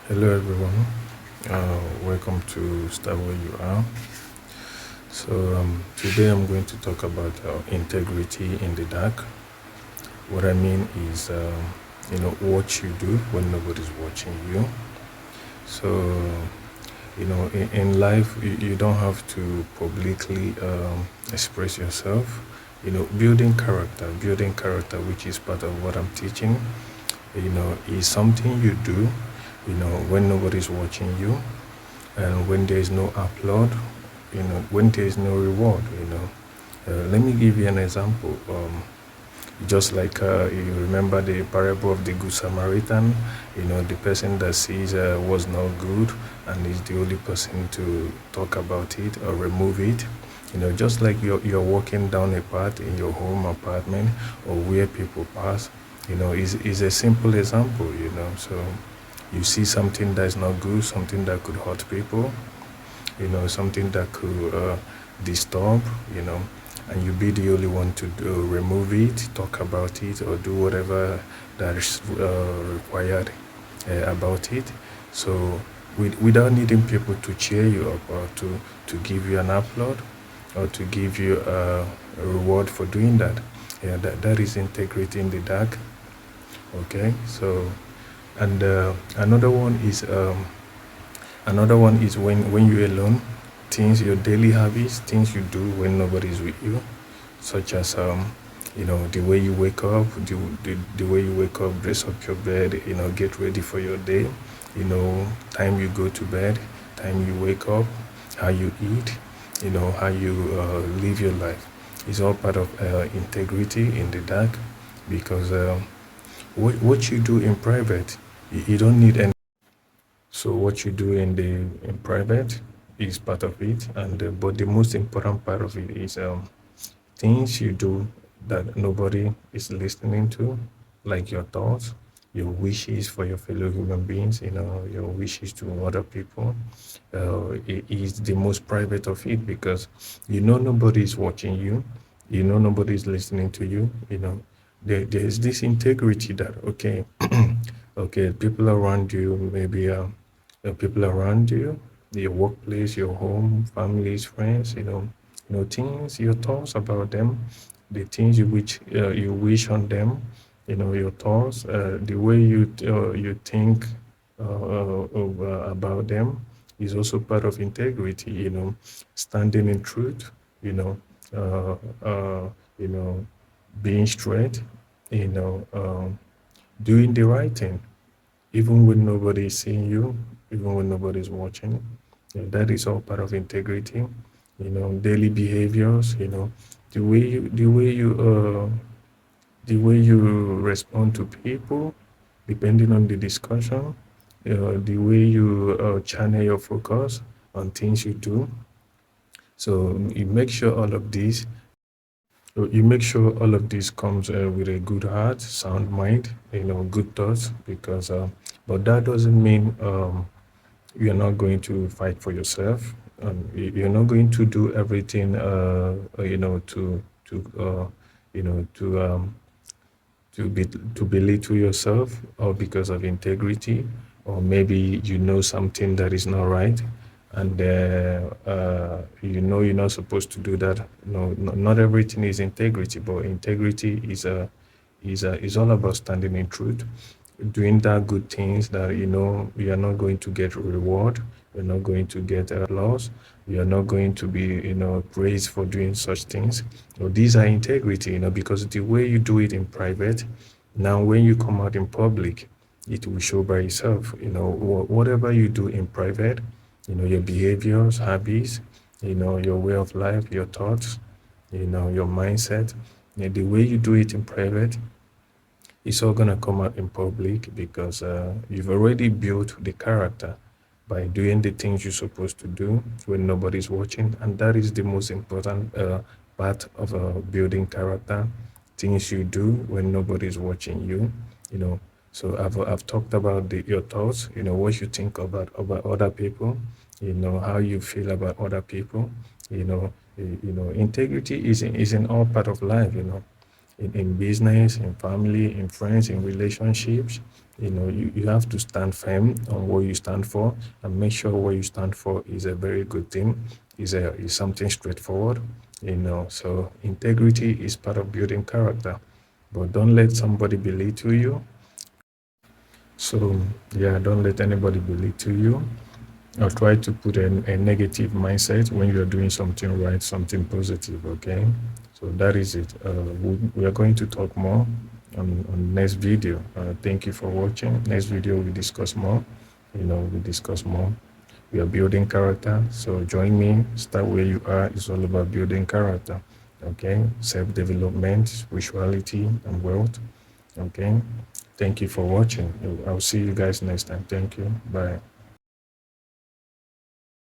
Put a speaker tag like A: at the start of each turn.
A: Hello, everyone. Welcome to Start Where You Are. Today I'm going to talk about integrity in the dark. What I mean is, what you do when nobody's watching you. So, in life, you don't have to publicly express yourself. Building character, which is part of what I'm teaching, is something you do, when nobody's watching you and when there is no upload, when there is no reward. Let me give you an example. Just like you remember the parable of the Good Samaritan, the person that sees was not good and is the only person to talk about it or remove it. Just like you're walking down a path in your home apartment or where people pass, is a simple example. So you see something that's not good, something that could hurt people, something that could disturb, and you be the only one to remove it, talk about it, or do whatever that is required about it. So without needing people to cheer you up or to give you an applaud or to give you a reward for doing that. Yeah, that is integrity in the dark. Okay, so and another one is when you're alone, your daily habits, things you do when nobody's with you, such as the way you wake up, the way you wake up, dress up your bed, get ready for your day, time you go to bed, time you wake up, how you eat, how you live your life. It's all part of integrity in the dark, because what you do in private, you don't need any. So what you do in private is part of it, and but the most important part of it is things you do that nobody is listening to, like your thoughts, your wishes for your fellow human beings, your wishes to other people. It is the most private of it, because nobody is watching you, nobody is listening to you. There's this integrity that, okay, okay, people around you, maybe people around you, your workplace, your home, families, friends, things, your thoughts about them, the things you wish on them, your thoughts, the way you think about them is also part of integrity. Standing in truth, uh, uh, you know, being straight, doing the right thing, even when nobody is seeing you, even when nobody is watching. That is all part of integrity. Daily behaviors. The way you respond to people, depending on the discussion. The way you channel your focus on things you do. So you make sure all of this comes with a good heart, sound mind, good thoughts, because but that doesn't mean you're not going to fight for yourself. You're not going to do everything, you know, to um, to belittle yourself, or because of integrity, or maybe something that is not right, and you're not supposed to do that. No, not everything is integrity, but integrity is all about standing in truth, doing that good things that you are not going to get reward, you're not going to get applause, you're not going to be praised for doing such things. So these are integrity, because the way you do it in private, now when you come out in public, it will show by itself. Whatever you do in private, your behaviors, habits, your way of life, your thoughts, your mindset, the way you do it in private, it's all going to come out in public, because you've already built the character by doing the things you're supposed to do when nobody's watching. And that is the most important part of building character, things you do when nobody's watching you. So I've talked about your thoughts, what you think about other people, how you feel about other people. Integrity is in all part of life, in business, in family, in friends, in relationships, You have to stand firm on what you stand for, and make sure what you stand for is a very good thing, is something straightforward. So integrity is part of building character, but don't let somebody belittle you. So yeah, don't let anybody belittle you, or try to put a negative mindset when you're doing something right, something positive. Okay, so that is it. We are going to talk more on next video. Thank you for watching. Next video we discuss more. We discuss more. We are building character, so join me. Start where you are. It's all about building character. Okay, self-development, spirituality, and wealth. Okay, thank you for watching. I'll see you guys next time. Thank you. Bye.